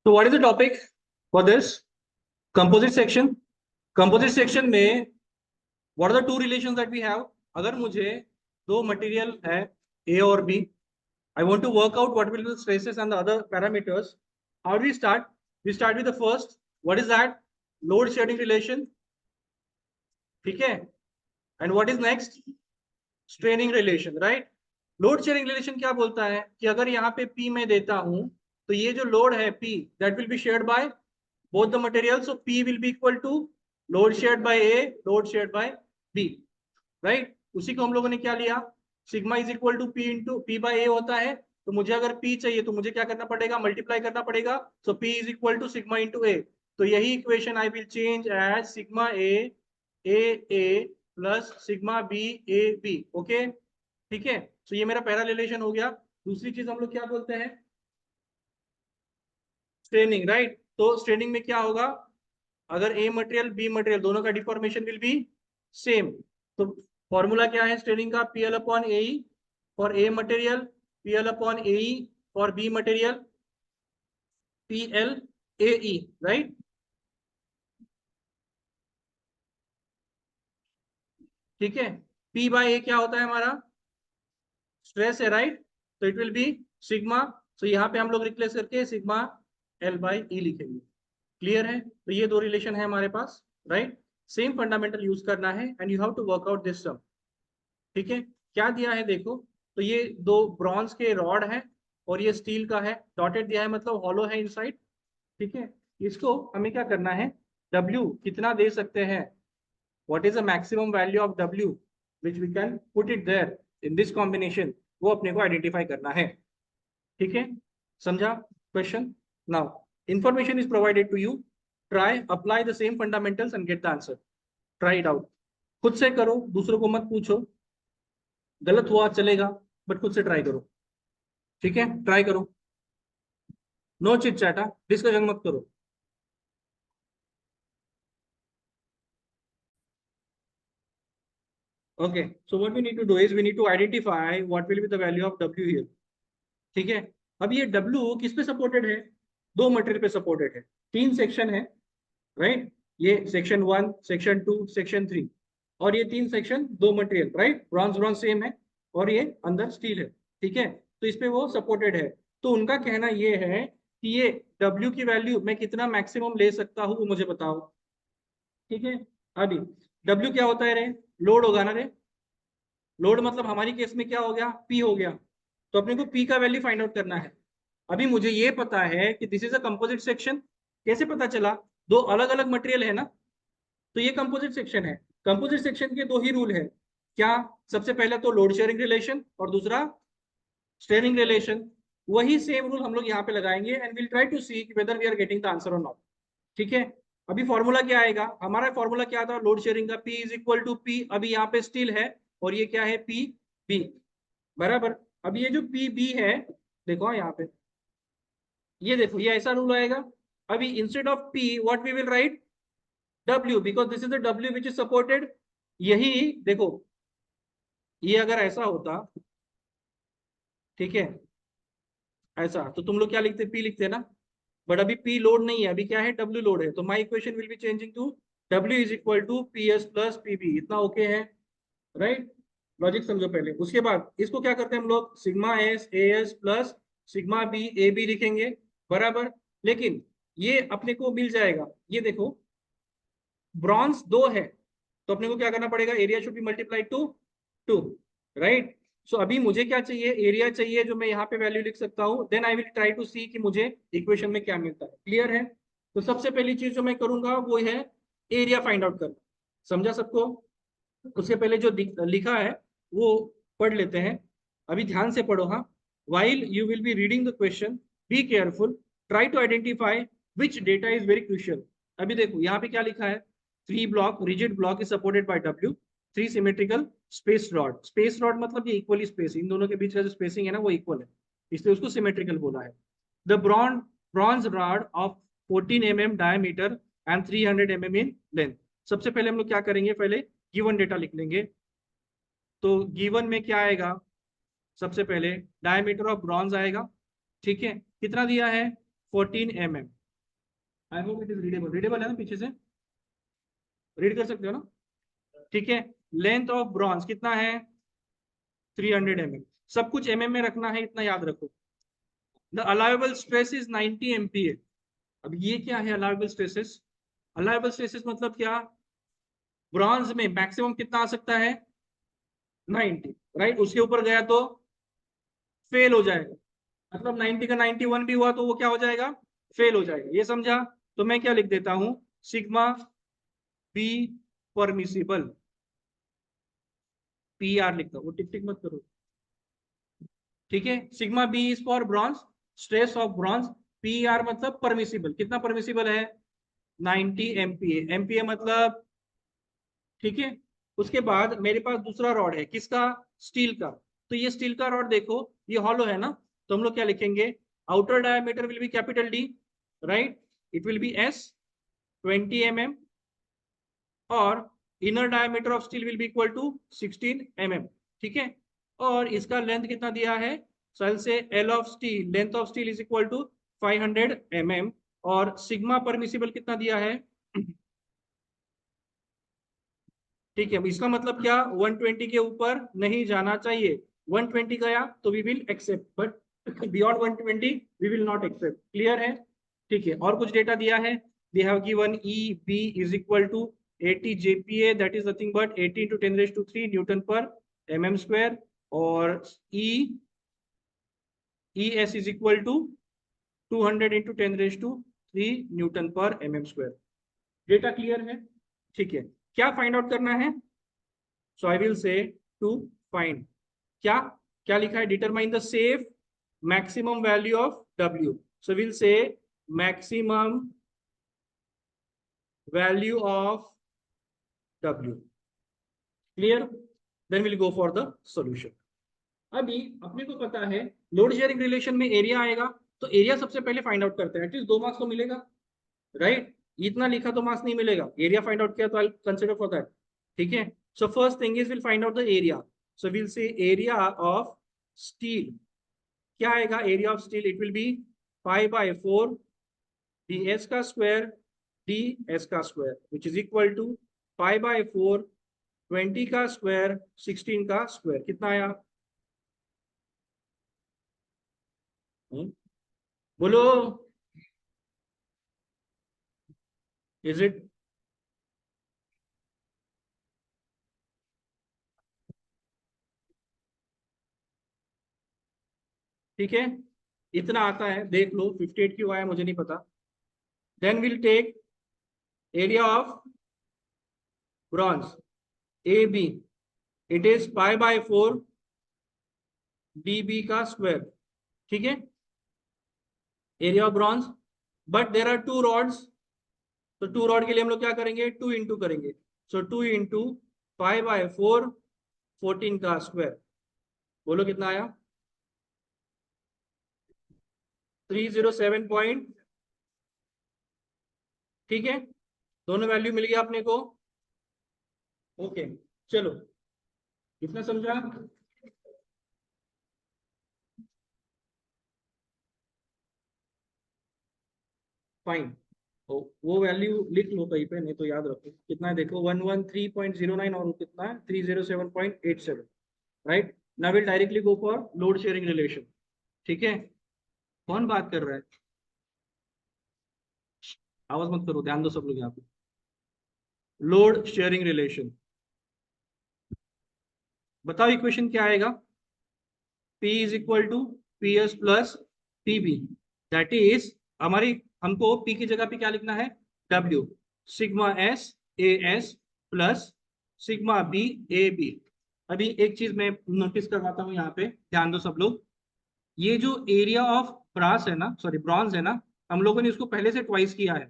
So what is the topic for this? Composite section. Composite section में what are the two relations that we have? अगर मुझे दो material है A और B, I want to work out what will be the stresses and the other parameters. How do we start? We start with the first. What is that? Load shearing relation. ठीक है? And what is next? Straining relation, right? Load sharing relation क्या बोलता है कि अगर यहाँ पे P में देता हूं तो ये जो लोड है P that will be shared by both the materials, so P will be equal to load shared by A, load shared by B, right? उसी को हम लोगों ने क्या लिया, sigma is equal to P into P by A होता है। तो मुझे अगर P चाहिए तो मुझे क्या करना पड़ेगा, मल्टीप्लाई करना पड़ेगा। So P is equal to sigma into A। तो यही equation I will change as sigma A plus sigma B okay, ठीक है। तो ये मेरा पहला रिलेशन हो गया। दूसरी चीज हम लोग क्या बोलते हैं, स्ट्रेनिंग, राइट? तो स्ट्रेनिंग में क्या होगा, अगर ए मटेरियल बी मटेरियल दोनों का डिफॉर्मेशन विल बी सेम, तो फॉर्मूला क्या है स्ट्रेनिंग का, P L upon A for A material, P L upon A for B material, P L A, right? ठीक है। पी बाय ए क्या होता है हमारा, स्ट्रेस है, राइट? तो इट विल बी सिग्मा, तो यहाँ पे हम लोग रिप्लेस करके सिग्मा एल बाई ई लिखेंगे। क्लियर है? तो ये दो रिलेशन है हमारे पास, राइट? सेम फंडामेंटल यूज करना है and you have to work out this sum. ठीक है, क्या दिया है देखो, तो ये दो ब्रॉन्ज के रॉड है और ये स्टील का है, डॉटेड दिया है मतलब हॉलो है इनसाइड। ठीक है, इसको हमें क्या करना है, W कितना दे सकते हैं, what is the maximum value of W which we can put it there in this combination, वो अपने को आइडेंटिफाई करना है। ठीक है, समझा question? Now information is provided to you, try apply the same fundamentals and get the answer. Try it out, खुद से करो, दूसरों को मत पूछो, गलत हुआ चलेगा बट खुद से ट्राई करो। ठीक है, ट्राई करो, नो चिट चैटा, डिस्कशन मत करो। Okay, so what we need to do is we need to identify what will be the value of W here. ठीक है, अब ये W किस पे सपोर्टेड है, दो मटेरियल पे सपोर्टेड है, तीन सेक्शन है, राइट? ये सेक्शन 1, सेक्शन 2, सेक्शन 3, और ये तीन सेक्शन दो material, right? Bronze bronze same है और ये अंदर स्टील है। ठीक है, तो इस पे वो सपोर्टेड है। तो उनका कहना ये है कि ये W की वैल्यू मैं कितना मैक्सिमम ले सकता हूँ वो मुझे बताओ। ठीक है, अभी W क्या होता है रे, लोड होगा ना रे, लोड मतलब हमारी केस में क्या हो गया, P हो गया। तो अपने को P का वैल्यू फाइंड आउट करना है। अभी मुझे ये पता है कि this is a composite section, कैसे पता चला, दो अलग अलग मटेरियल है ना, तो ये कंपोजिट सेक्शन है। कंपोजिट सेक्शन के दो ही रूल है, क्या, सबसे पहला तो लोड शेयरिंग रिलेशन और दूसरा स्ट्रेनिंग रिलेशन। वही सेम रूल हम लोग यहाँ पे लगाएंगे and will try to see whether we are getting the answer और नॉट। ठीक है, अभी फॉर्मूला क्या आएगा, हमारा फॉर्मूला क्या था लोड शेयरिंग का, P is equal to P, अभी यहाँ पे स्टील है और ये क्या है P B, बराबर। अब ये जो P B है, देखो यहाँ पे, ये देखो ये ऐसा रूल आएगा। अभी instead of P what we will write W, because this is the W which is supported. यही देखो, ये अगर ऐसा होता, ठीक है, ऐसा, तो तुम लोग क्या लिखते, P लिखते ना, बट अभी P लोड नहीं है, अभी क्या है W लोड है, तो my equation will be changing to W is equal to PS plus PB। इतना ओके है, राइट? लॉजिक समझो पहले, उसके बाद इसको क्या करते हैं हम लोग, sigma S AS plus sigma B AB लिखेंगे, बराबर। लेकिन ये अपने को मिल जाएगा, ये देखो ब्रॉन्ज दो है, तो अपने को क्या करना पड़ेगा, area should be multiply to 2, right? So अभी मुझे क्या चाहिए, एरिया चाहिए, जो मैं यहाँ पे वैल्यू लिख सकता हूँ, then I will try to see कि मुझे इक्वेशन में क्या मिलता है। क्लियर है? तो सबसे पहली चीज जो मैं करूंगा वो है एरिया फाइंड आउट करना। समझा सबको? उससे पहले जो लिखा है वो पढ़ लेते हैं, अभी ध्यान से पढ़ो। हाँ, while you will be reading the question, be careful, try to identify which data is very crucial। अभी देखो यहाँ पे क्या लिखा है, 3 block rigid block is supported by W, 3 symmetrical space rod। space rod मतलब ये इक्वली स्पेस, इन दोनों के बीच का जो स्पेसिंग है ना वो इक्वल है, इसलिए उसको सिमेट्रिकल बोला है। The bronze rod of 14 mm diameter and 300 mm in length। सबसे पहले हम लोग क्या करेंगे, पहले गिवन डेटा लिख लेंगे। तो गिवन में क्या आएगा, सबसे पहले डायमीटर ऑफ ब्रॉन्ज आएगा, ठीक है, कितना दिया है 14 mm, I hope it is readable. Readable है ना, पीछे से रीड कर सकते हो ना? ठीक है। लेंथ ऑफ ब्रॉन्ज कितना है? 300 mm। सब कुछ mm में रखना है, इतना याद रखो। The allowable stress is 90 MPa। अब ये क्या है अलाउेबल स्ट्रेसेस? अलाउेबल स्ट्रेसेस मतलब क्या? ब्रॉन्ज में मैक्सिमम कितना आ सकता है? 90, राइट। उसके ऊपर गया तो फेल हो जाएगा। मतलब 90 का 91 भी हुआ तो वो क्या हो जाएगा? फेल हो जाएगा। ये समझा? तो मैं क्या लिख देता हूं? Sigma B permissible. P R लिखता हूं, वो टिक टिक मत करो। ठीक है। Sigma B is for bronze, stress of bronze. P R मतलब परमिसिबल, कितना परमिसिबल है? 90 MPa। MPa मतलब, ठीक है। उसके बाद मेरे पास दूसरा रॉड है, किसका? स्टील का। तो ये स्टील का रॉड देखो, ये हॉलो है ना, तो हम लोग क्या लिखेंगे? Outer diameter will be capital D, right. It will be S 20 mm, और inner diameter of steel will be equal to 16 mm। ठीक है। और इसका लेंथ कितना दिया है? सल से L of steel, length of steel is equal to 500 mm। और सिग्मा परमिसिबल कितना दिया है? ठीक है। इसका मतलब क्या? 120 के ऊपर नहीं जाना चाहिए। 120 गया तो we will accept, but beyond 120 we will not accept. Clear है? ठीक है। और कुछ डेटा दिया है। They have given E B is equal to 80 JPa, that is nothing but 18 × 10⁻³ newton per mm square. और E S is equal to 200 × 10⁻³ newton per mm square. Data clear है? ठीक है। क्या फाइंड आउट करना है? So I will say to find, क्या क्या लिखा है? Determine the safe maximum value of W। So we'll say maximum value of W। Clear? Then we'll go for the solution। अभी अपने को पता है लोड शेयरिंग रिलेशन में एरिया आएगा, तो एरिया सबसे पहले फाइंड आउट करते हैं। एटलीस्ट 2 मार्क्स तो मिलेगा, राइट। इतना लिखा तो मार्क्स नहीं मिलेगा, एरिया फाइंड आउट किया तो आई कंसिडर फॉर दैट। ठीक है। So first thing is will find out the area. So will say area of steel. क्या आएगा area of steel? It will be 5/4 ds का स्क्वायर ds का square which is equal to 5/4 20 का square 16 का square. कितना आया? बोलो। Is it? ठीक है। इतना आता है, देख लो 58 क्यों आया मुझे नहीं पता। Then will take area of bronze A B, it is 5/4 dB का स्क्वायर। ठीक है। Area of bronze, but there are 2 rods, तो 2 रॉड के लिए हम लोग क्या करेंगे? 2 इंटू करेंगे। सो 2 इंटू 5/4 14 का स्क्वायर। बोलो कितना आया? 307 पॉइंट। ठीक है। दोनों वैल्यू मिल गया अपने को। ओके, चलो कितना समझा? फाइन। वो वैल्यू लिख लो कहीं पे, नहीं तो याद रखो कितना है। देखो 113.09 और कितना है? 307.87, right. Now will directly go for load sharing relation. ठीक है। कौन बात कर रहा है? आवाज मत करो, ध्यान दो सब लोग यहाँ पे। लोड शेयरिंग रिलेशन, बताओ इक्वेशन क्या आएगा? P is equal to P S plus P B, that is हमारी, हमको P की जगह पे क्या लिखना है? W। Sigma S A S plus sigma B A B. अभी एक चीज मैं नोटिस करवाता हूँ यहाँ पे, ध्यान दो सब लोग। ये जो एरिया ऑफ ब्रास है ना, सॉरी ब्रॉन्ज है ना, हम लोगों ने इसको पहले से ट्वाइस किया है।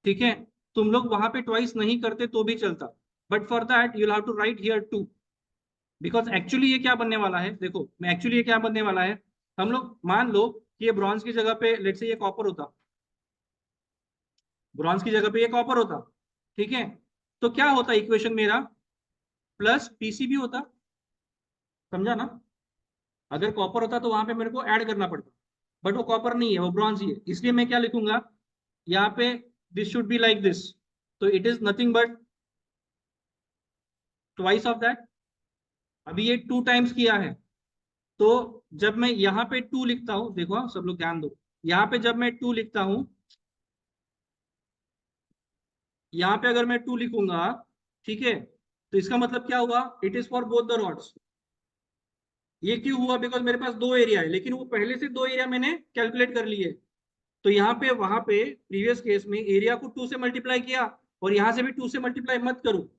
ठीक है। तुम लोग वहां पे ट्वाइस नहीं करते तो भी चलता, but for that you have to write here 2। Because actually ये क्या बनने वाला है, देखो मैं एक्चुअली ये क्या बनने वाला है। हम लोग मान लो कि ये ब्रॉन्ज की जगह पे लेट से ये कॉपर होता, ब्रॉन्ज की जगह पे ये कॉपर होता। ठीक है। तो क्या होता इक्वेशन मेरा? प्लस पीसीबी होता। समझा ना? अगर कॉपर होता तो वहां पे मेरे को ऐड करना पड़ता, बट वो कॉपर नहीं है, वो ब्रॉन्ज ही है। इसलिए मैं क्या लिखूंगा यहाँ पे? this should be like this. So it is nothing but twice of that. अभी ये 2 टाइम्स किया है, तो जब मैं यहाँ पे 2 लिखता हूं, देखो हाँ, सब लोग ध्यान दो, यहाँ पे जब मैं 2 लिखता हूं, यहाँ पे अगर मैं 2 लिखूंगा, ठीक है, तो इसका मतलब क्या हुआ, it is for both the rods. ये क्यों हुआ, बिकॉज मेरे पास 2 एरिया है, लेकिन वो पहले से 2 एरिया मैंने कैलकुलेट कर लिए। तो यहाँ पे वहां पे प्रीवियस केस में एरिया को 2 से मल्टीप्लाई किया, और यहां से भी 2 से मल्टीप्लाई मत करो,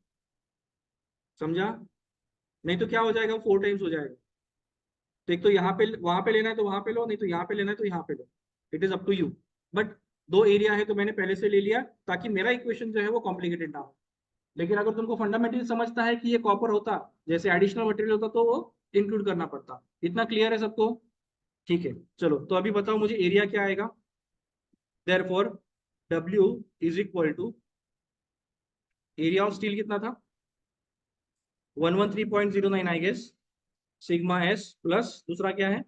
समझा? नहीं तो क्या हो जाएगा, 4 टाइम्स हो जाएगा। तो एक तो यहाँ पे वहां पे लेना है तो वहां पे लो, नहीं तो यहाँ पे लेना है तो यहाँ पे लो, it is up to you. But 2 area है तो मैंने पहले से ले लिया, ताकि मेरा इक्वेशन जो है वो कॉम्प्लिकेटेड ना हो। लेकिन अगर तुमको फंडामेंटल समझता है कि ये कॉपर होता, जैसे एडिशनल मटेरियल होता, तो वो इंक्लूड करना पड़ता। इतना क्लियर है सबको? ठीक है, चलो तो अभी बताओ मुझे एरिया क्या आएगा। Therefore W is equal to area of steel कितना था, 113.09 I guess, sigma S plus दूसरा क्या है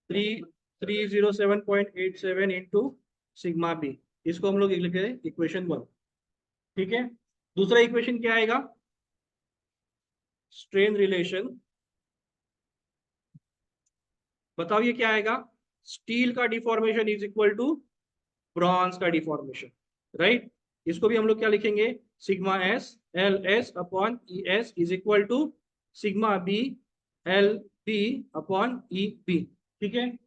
307.87 इंटू सिग्मा बी। इसको हम लोग लिखे इक्वेशन 1। ठीक है, दूसरा इक्वेशन क्या आएगा, स्ट्रेन रिलेशन। बताओ ये क्या आएगा, स्टील का deformation is equal to bronze का डिफॉर्मेशन, राइट। इसको भी हम लोग क्या लिखेंगे, sigma S L S upon E S is equal to sigma B L B upon E B. ठीक है,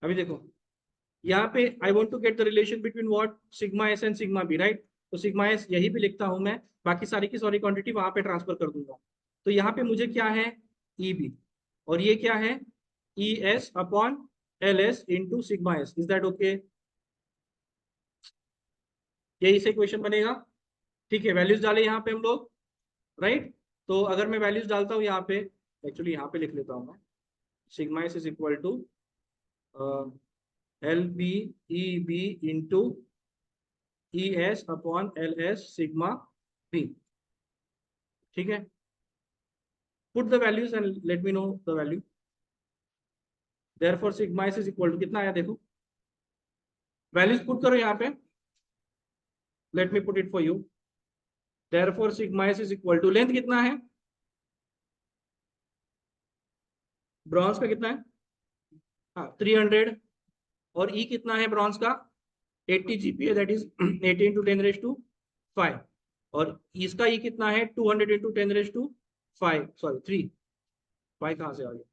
अभी देखो यहाँ पे I want to get the relation between what sigma S and sigma B, right. तो sigma S यही पे लिखता हूं मैं, बाकी सारी की सारी क्वांटिटी वहां पे ट्रांसफर कर दूंगा। तो यहाँ पे मुझे क्या है, ई बी, और ये क्या है, ई S upon L S into sigma S. Is that okay? यही से क्वेश्चन बनेगा। ठीक है, वैल्यूज डाले यहाँ पे हम लोग, राइट। तो अगर मैं वैल्यूज डालता हूँ यहाँ पे, एक्चुअली यहाँ पे लिख लेता हूँ मैं, sigma S is equal to L B E B into E S upon L S sigma B. ठीक है, put the values and let me know the value. Therefore sigma S is equal to कितना आया देखो, values put करो यहाँ पे, let me put it for you. Therefore sigma S is equal to, length कितना है ब्रॉन्ज का, कितना है, हाँ 300, और ई कितना है ब्रॉन्ज का 80 जीपीए, दैट इज 80 इंटू 10⁵ और इसका ई कितना है 200 इंटू 10⁵, सॉरी 3, 5 कहां से आ गया,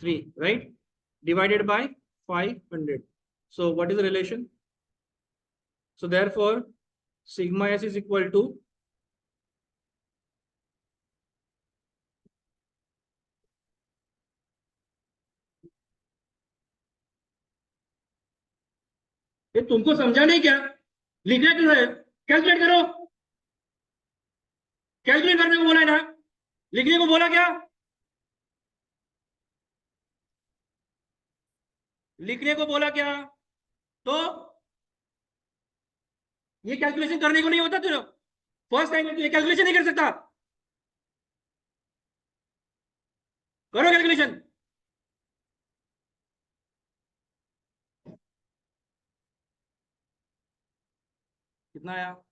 3, right, divided by 500। so what is the relation? So therefore sigma s is equal to ये तुमको समझा नहीं क्या, लिखना क्यों है, कैलकुलेट करो, कैलकुलेट करने को बोला है ना, लिखने को बोला क्या, लिखने को बोला क्या, तो ये कैलकुलेशन करने को नहीं होता तुझे, फर्स्ट टाइम ये कैलकुलेशन नहीं कर सकता, करो कैलकुलेशन। कितना आया,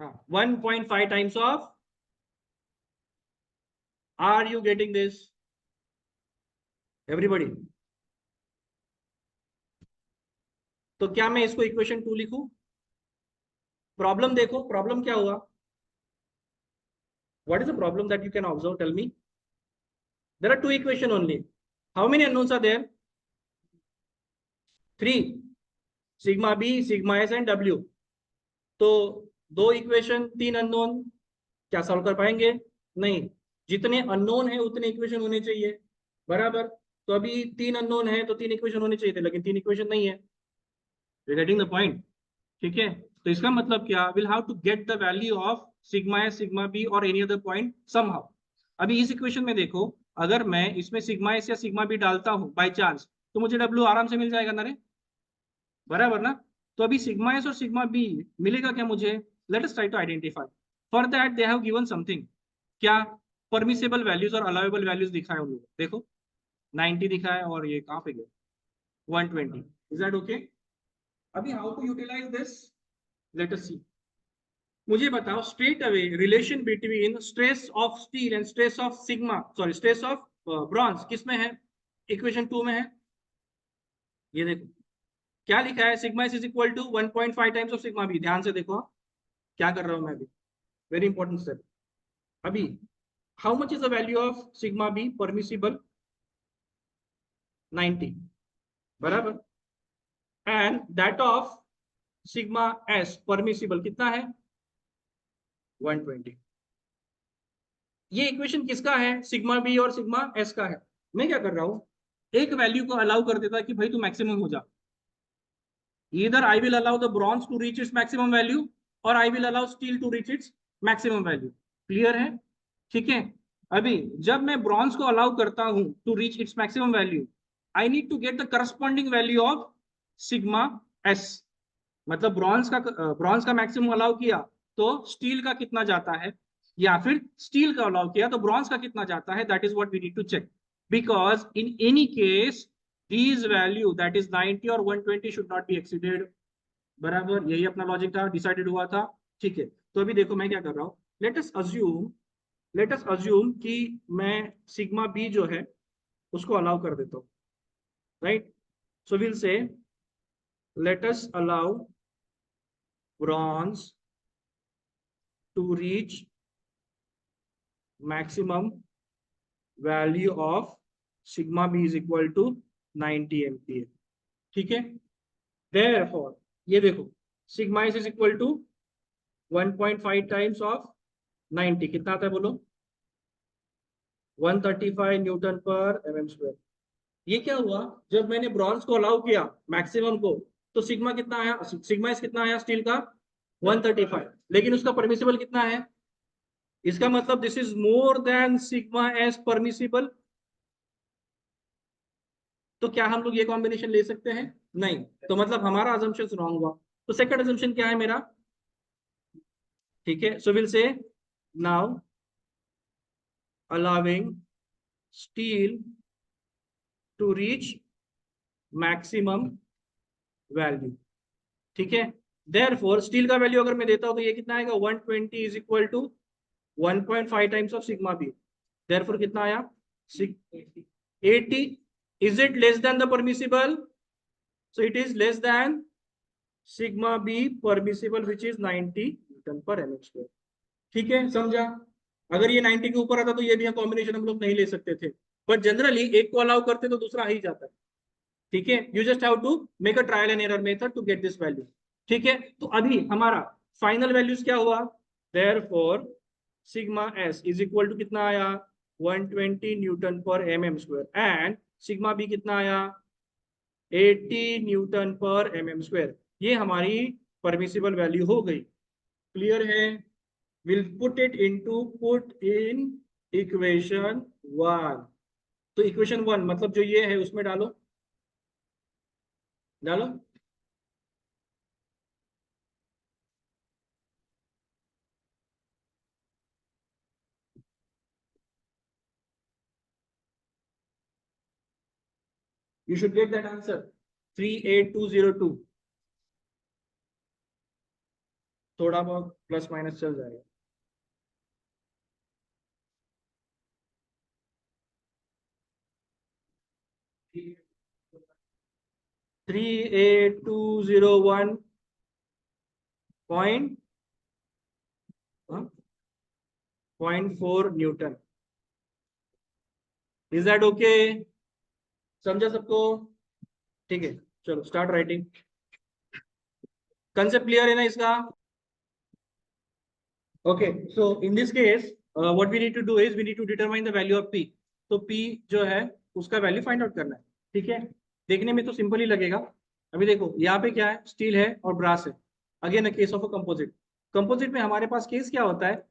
हाँ 1.5 times of, are you getting this everybody? तो क्या मैं इसको इक्वेशन 2 लिखूं? प्रॉब्लम देखो, प्रॉब्लम क्या हुआ, what is the problem that you can observe, tell me? There are 2 equation only, how many unknowns are there, 3, sigma b sigma s and w। तो 2 equation 3 unknown, क्या सॉल्व कर पाएंगे? नहीं, जितने अननोन है उतने इक्वेशन होने चाहिए, बराबर। तो अभी 3 अननोन है तो 3 इक्वेशन होने चाहिए थे, लेकिन 3 इक्वेशन नहीं है, गेटिंग द पॉइंट? ठीक है, तो इसका मतलब क्या, will have to get the value of sigma S sigma B और एनी अदर पॉइंट समहाउ। अभी इस इक्वेशन में देखो, अगर मैं इसमें सिग्मा एस या सिग्मा बी डालता हूँ बाई चांस, तो मुझे डब्ल्यू आराम से मिल जाएगा ना रे, बराबर ना। तो अभी सिग्मा एस और सिग्मा बी मिलेगा क्या मुझे? Let us try to identify. For that they have given something, क्या? परमिसेबल वैल्यूज और अलाउेबल वैल्यूज दिखाए उन लोगों, देखो 90 दिखा है और ये कहाँ पे गया 120। Is that okay? अभी how to utilize this, let us see. मुझे बताओ straight away relation between stress of steel and stress of sigma, sorry stress of bronze किस में है? इक्वेशन 2 में है। ये देखो क्या लिखा है, sigma is equal to 1.5 times of sigma B. ध्यान से देखो क्या कर रहा हूं मैं अभी, वेरी इंपॉर्टेंट स्टेप। अभी how much is the value of sigma B permissible? 90, बराबर। And that of sigma S permissible कितना है? 120। ये इक्वेशन किसका है? सिग्मा बी और सिग्मा एस का है। मैं क्या कर रहा हूं, एक वैल्यू को अलाउ कर देता कि भाई तू मैक्सिमम हो जा। Either I will allow the bronze to reach its maximum value or I will allow steel to reach its maximum value. Clear है? ठीक है। अभी जब मैं ब्रॉन्ज को अलाउ करता हूं to reach its maximum value, I need to get the corresponding value of sigma S. मतलब ब्रॉन्ज का मैक्सिमम अलाउ किया तो स्टील का कितना जाता है, या फिर स्टील का अलाउ किया तो ब्रॉन्ज का कितना जाता है, that is what we need to check. Because in any case these value that is 90 और 120 should not be exceeded, बराबर। यही अपना लॉजिक था, डिसाइडेड हुआ था। ठीक है, तो अभी देखो मैं क्या कर रहा हूं, लेट अस अज्यूम कि मैं सिग्मा बी जो है उसको अलाउ कर देता हूं, right. So will say let us allow bronze to reach maximum value of sigma B is equal to 90 MPa. ठीक है, therefore ये देखो sigma is equal to 1.5 times of 90, कितना आता है बोलो? 135 न्यूटन पर एमएम स्क्वायर। ये क्या हुआ, जब मैंने ब्रॉन्ज को अलाउ किया मैक्सिमम को, तो सिग्मा कितना आया, सिग्मा इस कितना आया स्टील का? 135। लेकिन उसका परमिसिबल कितना है? इसका मतलब this is more than sigma S permissible. तो क्या हम लोग ये कॉम्बिनेशन ले सकते हैं? नहीं। तो मतलब हमारा अजम्पशन रॉन्ग हुआ। तो सेकंड अजम्पशन क्या है मेरा? ठीक है, सो विल से now allowing steel to reach maximum value। ठीक है, therefore स्टील का वैल्यू अगर मैं देता हूं तो ये कितना आएगा? 120 is equal to 1.5 times of sigma B. therefore कितना आया? 80। Is it less than the permissible? So it is less than sigma B permissible which is 90 newton per mm square. ठीक है, समझा? अगर ये 90 के ऊपर आता तो ये भी कॉम्बिनेशन हम लोग नहीं ले सकते थे, बट जनरली एक को अलाउ करते तो दूसरा ही जाता है। ठीक है, you just have to make a trial and error method to get this value. ठीक है, तो अभी हमारा फाइनल वैल्यूज क्या हुआ? Therefore sigma S is equal to कितना आया? 120 newton per mm square and sigma B कितना आया? 80 न्यूटन पर एमएम स्क्वायर। ये हमारी परमिसिबल वैल्यू हो गई। क्लियर है? Will put in equation 1। तो इक्वेशन 1 मतलब जो ये है उसमें डालो डालो। You should get that answer 38202। थोड़ा बहुत प्लस माइनस चल जाएगा। 38201 0.4 न्यूटन। Is that okay? समझा सबको? ठीक है, चलो स्टार्ट राइटिंग। कंसेप्ट क्लियर है ना इसका? Okay, so in this case what we need to do is we need to determine the value of P. तो पी जो है उसका वैल्यू फाइंड आउट करना है। ठीक है, देखने में तो सिंपल ही लगेगा। अभी देखो यहाँ पे क्या है, स्टील है और ब्रास है। Again a case of a composite. Composite में हमारे पास केस क्या होता है,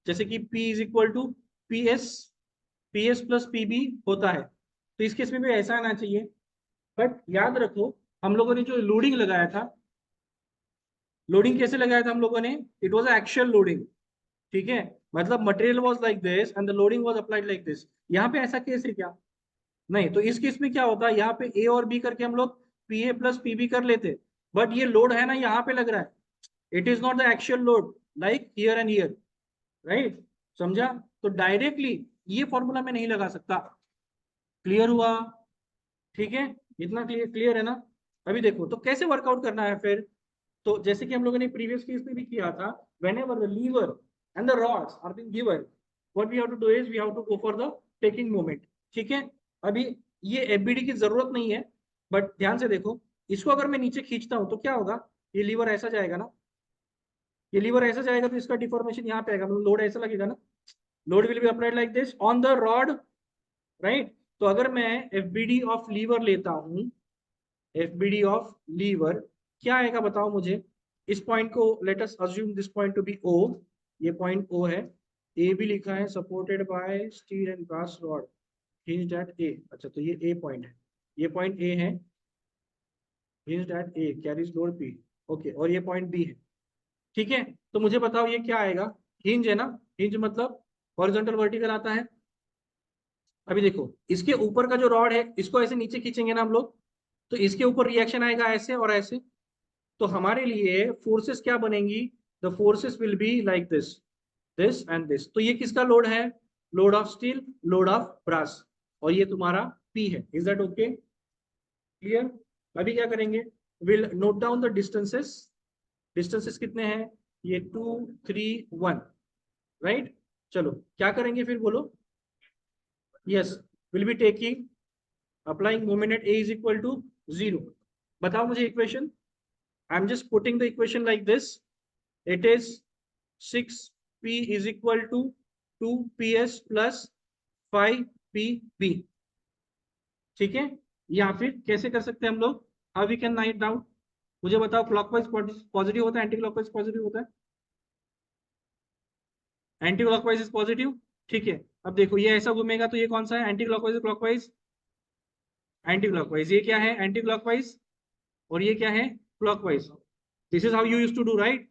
जैसे कि P is equal to PS plus PB होता है, तो इस केस में भी ऐसा आना चाहिए। बट याद रखो हम लोगों ने जो लोडिंग लगाया था, लोडिंग कैसे लगाया था हम लोगों ने, इट वॉज एक्चुअल लोडिंग, ठीक है, मतलब material was like this and the loading was applied like this. यहाँ पे ऐसा केस है क्या? नहीं। तो इस केस में क्या होता है, यहाँ पे ए और बी करके हम लोग PA प्लस PB कर लेते, बट ये लोड है ना यहाँ पे लग रहा है, it is not the actual load like here and here, right? समझा? तो डायरेक्टली ये फॉर्मूला में नहीं लगा सकता। क्लियर हुआ? ठीक है, इतना क्लियर है ना? अभी देखो तो कैसे वर्कआउट करना है फिर। तो जैसे कि हम लोगों ने प्रीवियस केस में भी किया था, whenever the lever and the rods are being given, what we have to do is we have to go for the taking moment, ठीक है? अभी ये FBD की जरूरत नहीं है, बट ध्यान से देखो, इसको अगर मैं नीचे खींचता हूं तो क्या होगा, ये लीवर ऐसा जाएगा ना, ये लीवर ऐसा जाएगा तो इसका डिफॉर्मेशन यहाँ पे आएगा, मतलब लोड ऐसा लगेगा ना, load will be applied like this on the rod, right? तो अगर मैं FBD ऑफ लीवर लेता हूं, FBD ऑफ लीवर क्या आएगा बताओ मुझे। इस पॉइंट को let us assume this point to be O, ये पॉइंट O है, A भी लिखा है, supported by steel and brass rod hinged at A। अच्छा तो ये A पॉइंट है, ये पॉइंट A है, hinged at A carries load P, okay, और ये पॉइंट B है, ठीक है? तो मुझे बताओ ये क्या आएगा, हिंज है ना, हिंज मतलब हॉरिजॉन्टल वर्टिकल आता है। अभी देखो इसके ऊपर का जो रॉड है इसको ऐसे नीचे खींचेंगे ना हम लोग, तो इसके ऊपर रिएक्शन आएगा ऐसे और ऐसे, तो हमारे लिए फोर्सेस क्या बनेंगी, the forces will be like this and this. तो ये किसका लोड है, load of steel, load of brass, और ये तुम्हारा P है। Is that okay? क्लियर? अभी क्या करेंगे, will note down the distances, distances कितने हैं, ये 2 3 1, राइट? चलो क्या करेंगे फिर बोलो। Yes, will be taking applying moment at A is equal to 0। बताओ मुझे equation, I am just putting the equation like this, it is 6P is equal to 2PS plus 5PB, ठीक है? या फिर कैसे कर सकते हैं हम लोग, how we can write down, मुझे बताओ। क्लॉकवाइज पॉजिटिव होता है, एंटी क्लॉकवाइज पॉजिटिव होता है, एंटी क्लॉकवाइज इज पॉजिटिव, ठीक है? अब देखो ये ऐसा घूमेगा तो ये कौन सा है, anti clockwise, clockwise, anti clockwise, ये क्या है एंटी क्लॉकवाइज, और ये क्या है clockwise. This is how you used to do, right?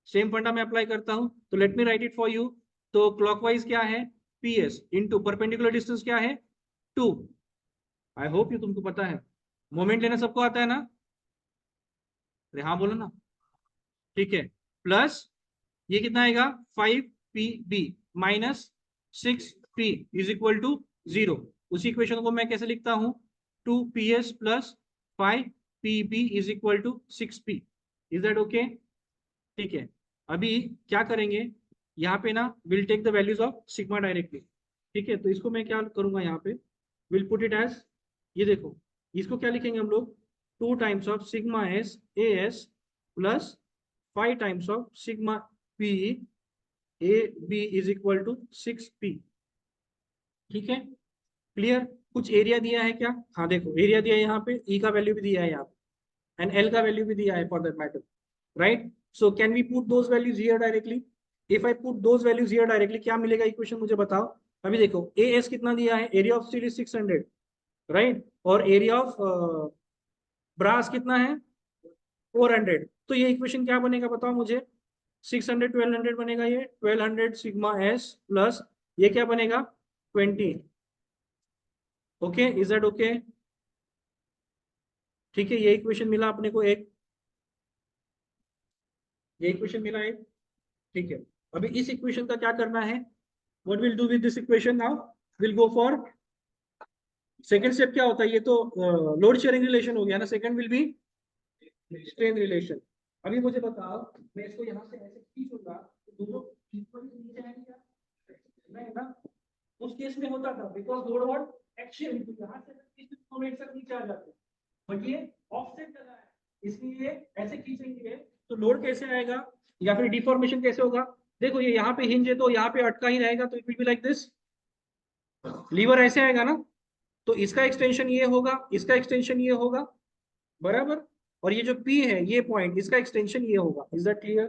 Same फंडा में अप्लाई करता हूं, तो let me write it for you. तो क्लॉकवाइज क्या है, PS इनटू परपेंडिकुलर डिस्टेंस क्या है 2। आई होप यू तुमको पता है, मोमेंट लेना सबको आता है ना, अरे हाँ बोलो ना, ठीक है, प्लस ये कितना आएगा 5PB minus 6P is equal to 0। उसी इक्वेशन को मैं कैसे लिखता हूं, 2PS plus 5PB is equal to 6P। Is that okay? ठीक है, अभी क्या करेंगे, यहाँ पे ना will take the values of sigma directly, ठीक है? तो इसको मैं क्या करूंगा, यहाँ पे विल पुट इट एज, ये देखो इसको क्या लिखेंगे हम लोग, 2 times of sigma S AS plus 5 times of sigma P AB is equal to 6P, ठीक है? क्लियर? कुछ एरिया दिया है क्या, हाँ देखो एरिया दिया है यहाँ पे, E का वैल्यू भी दिया है यहाँ पे, एंड L का वैल्यू भी दिया है for that matter, right? So can we put those values here directly? If I put those values here directly, क्या मिलेगा इक्वेशन मुझे बताओ। अभी देखो AS कितना दिया है, area of steel is 600, right? और एरिया ऑफ ब्रास कितना है 400, तो ये इक्वेशन क्या बनेगा बताओ मुझे, 600 1200 बनेगा, ये 1200 सिग्मा S प्लस ये क्या बनेगा 20। Okay, is that okay? ठीक है, ये इक्वेशन मिला अपने को एक, ये इक्वेशन मिला एक, ठीक है? अभी इस इक्वेशन का क्या करना है, what we'll do with this equation now, we'll go for second step. क्या होता है, ये तो लोड शेयरिंग रिलेशन हो गया ना, second will be strain relation. अभी मुझे बताओ, मैं इसको यहाँ से ऐसे खींचूंगा तो दोनों इक्वली नीचे आएंगे क्या? नहीं ना, उस केस में होता था बिकॉज लोड व्हाट एक्शन, यहाँ से इस मोमेंट तक नीचे आ जाते हैं, बट ये ऑफसेट लगा है, इसलिए ऐसे खींचेंगे तो लोड कैसे आएगा, या फिर डिफॉर्मेशन कैसे होगा। देखो ये यहाँ पे हिंज है तो यहाँ पे अटका ही रहेगा, तो it will be like this, lever ऐसे आएगा ना, तो इसका एक्सटेंशन ये होगा, इसका एक्सटेंशन ये होगा, बराबर, और ये जो P है ये पॉइंट, इसका एक्सटेंशन ये होगा। Is that clear?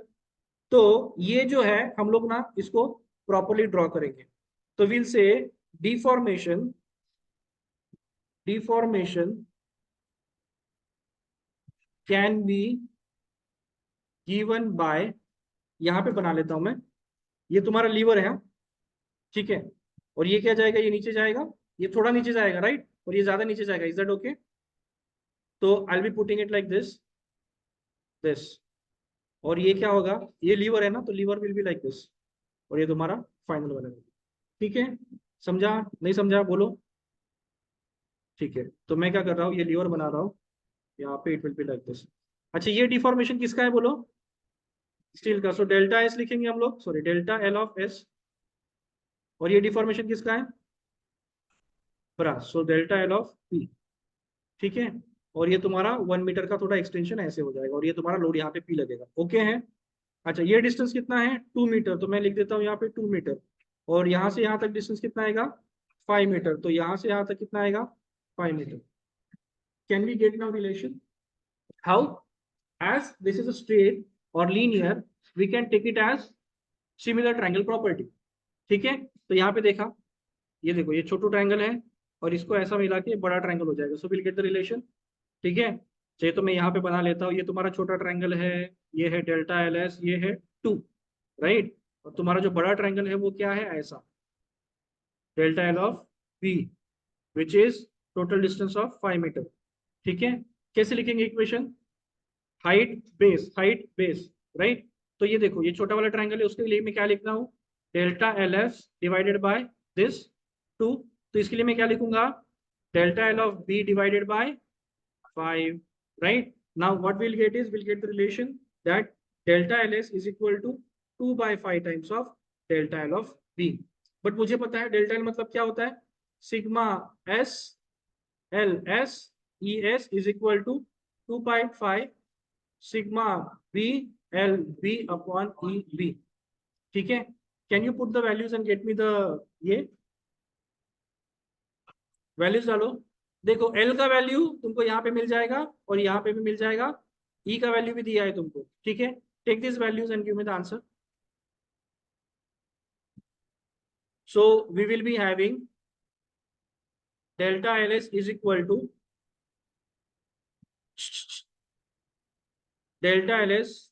तो ये जो है हम लोग ना इसको प्रॉपरली ड्रॉ करेंगे। तो will say deformation can be given by, यहां पे बना लेता हूं मैं, ये तुम्हारा लीवर है, ठीक है, और ये क्या जाएगा, ये नीचे जाएगा, ये थोड़ा नीचे जाएगा राइट, और ये ज्यादा नीचे जाएगा, इज दैट ओके? तो I will be putting it like this, और ये क्या होगा, ये लीवर है ना, तो lever will be like this, और ये तुम्हारा फाइनल बनेगा। ठीक है, समझा नहीं समझा बोलो। ठीक है, तो मैं क्या कर रहा हूँ, ये लीवर बना रहा हूँ, यहाँ पे it will be like this. अच्छा, ये डिफॉर्मेशन किसका है बोलो, स्टील का, सो डेल्टा एस लिखेंगे हम लोग, sorry delta L of S, और ये डिफॉर्मेशन किसका है, brass, so delta L of P. ठीक है, और ये तुम्हारा 1 मीटर का थोड़ा एक्सटेंशन ऐसे हो जाएगा, और ये तुम्हारा लोड यहाँ पे पी लगेगा, ओके है। अच्छा, ये डिस्टेंस कितना है, 2 मीटर, तो मैं लिख देता हूँ यहाँ पे 2 मीटर, और यहाँ से यहाँ तक डिस्टेंस कितना आएगा, 5 मीटर, तो यहाँ से यहाँ तक कितना आएगा, 5 metre. Can we get now relation, how, as this is a straight or linear, we can take it as similar triangle property। ठीक है, तो यहाँ पे देखा, ये देखो, ये छोटू ट्रायंगल है, और इसको ऐसा मिला के बड़ा ट्रायंगल हो जाएगा, so will get the relation. ठीक है, चलिए तो मैं यहाँ पे बना लेता हूँ, ये तुम्हारा छोटा ट्रायंगल है, ये है डेल्टा एल एस, ये है 2, राइट, और तुम्हारा जो बड़ा ट्रायंगल है वो क्या है, ऐसा, delta L of B, which is total distance of 5 metre. ठीक है, कैसे लिखेंगे इक्वेशन, हाइट बेस, राइट। तो ये देखो, ये छोटा वाला ट्रायंगल है, उसके लिए मैं क्या लिख रहा हूँ, delta L S divided by this 2, तो इसके लिए मैं क्या लिखूंगा, delta L of B divided by 5, right. Now what will get is, will get the relation that delta L S is equal to 2/5 times of delta L of B. But मुझे पता है delta L मतलब क्या होता है, sigma S L S E S is equal to 2/5 sigma B L B upon E B. ठीक है, can you put the values and get me the, ये वैल्यूज डालो। देखो, एल का वैल्यू तुमको यहाँ पे मिल जाएगा, और यहाँ पे भी मिल जाएगा, ई का वैल्यू भी दिया है तुमको। ठीक है, take this values and give me the answer. So we will be having delta L S is equal to, delta L S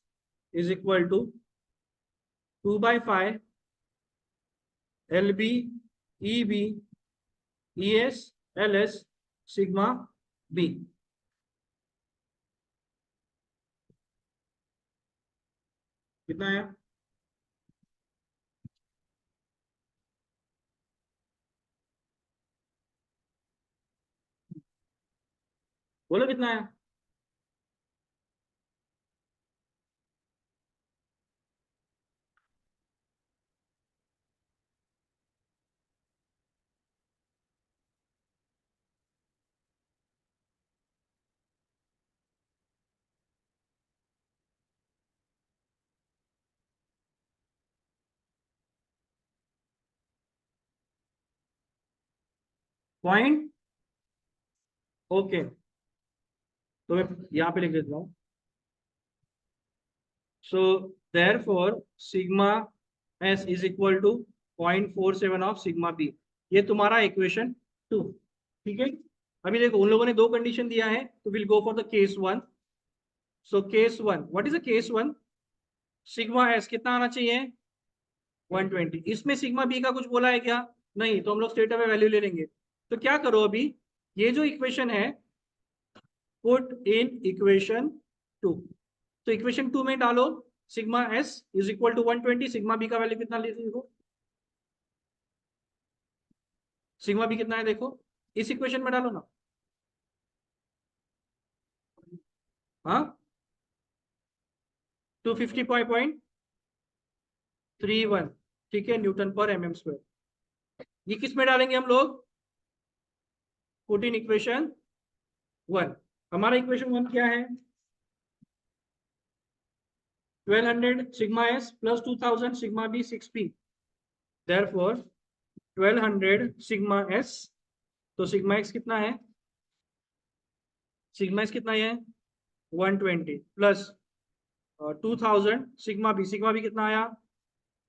is equal to 2/5 L B E B E S L S sigma B. कितना है, बोलो कितना है। Point, okay, तो मैं यहाँ पे लिख देता हूँ, so therefore sigma S is equal to 0.47 of sigma B, ये तुम्हारा इक्वेशन 2। ठीक है, अभी देखो उन लोगों ने दो कंडीशन दिया है, तो will go for the case 1। So case 1, what is the case 1, sigma S कितना आना चाहिए, 120। इसमें सिग्मा बी का कुछ बोला है क्या, नहीं, तो हम लोग स्ट्रेट अवे वैल्यू ले लेंगे। तो क्या करो अभी, ये जो इक्वेशन है, पुट इन इक्वेशन 2, तो इक्वेशन 2 में डालो, sigma S is equal to 120, sigma B का वैल्यू कितना देखो, सिग्मा बी कितना है देखो, इस इक्वेशन में डालो ना। हाँ, 250.31, ठीक है, न्यूटन पर एम स्क्वायर। ये किस में डालेंगे हम लोग, पुट इन इक्वेशन 1। हमारा इक्वेशन 1 क्या है, 1200 sigma S plus 2000 sigma B 6p, therefore 1200 sigma S, तो सिग्मा एक्स कितना है, सिग्मा एक्स कितना है 120 प्लस 2000 सिग्मा बी कितना आया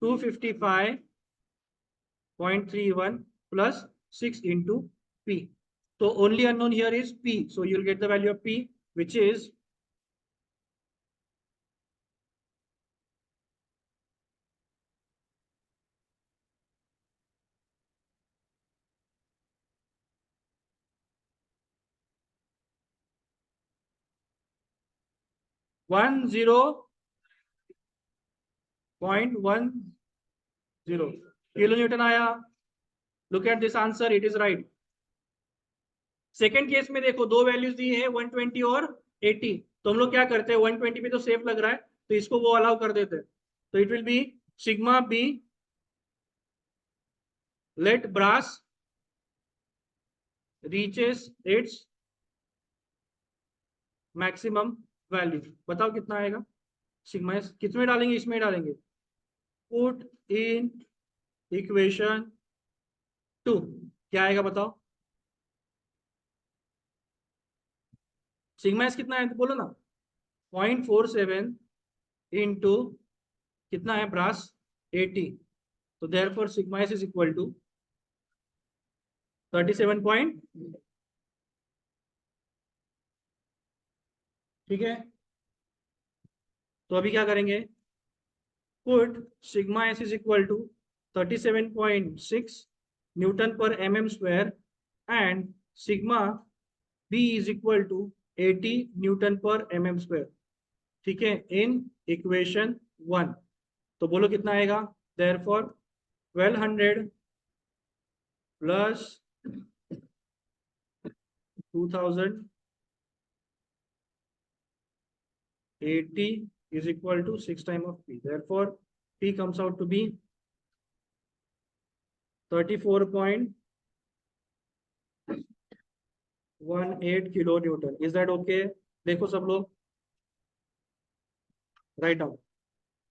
255.31 plus 6 into P. So only unknown here is P. So you'll get the value of P, which is 10.10 kilonewton आया. Look at this answer, it is right. Second case में देखो दो values दी है 120 और 80. तो हम लोग क्या करते हैं 120 पे तो सेफ लग रहा है तो इसको वो अलाउ कर देते हैं. तो it will be sigma B let brass reaches its maximum value. बताओ कितना आएगा सिग्मा एस. कितने डालेंगे इसमें डालेंगे पुट इन इक्वेशन 2. क्या आएगा बताओ सिग्मा एस कितना है तो बोलो ना 0.47 इंटू कितना है ब्रास 80. तो therefore sigma S is equal to 37 point. ठीक है तो अभी क्या करेंगे put sigma S is equal to 37.6 newton per mm square and sigma B is equal to 80 newton per mm square. ठीक है इन इक्वेशन 1. तो बोलो कितना आएगा therefore 1200 plus 2080 is equal to 6 times of P. Therefore, P comes out to be 34.18 kilonewton. Is that okay? देखो सब लोग write down.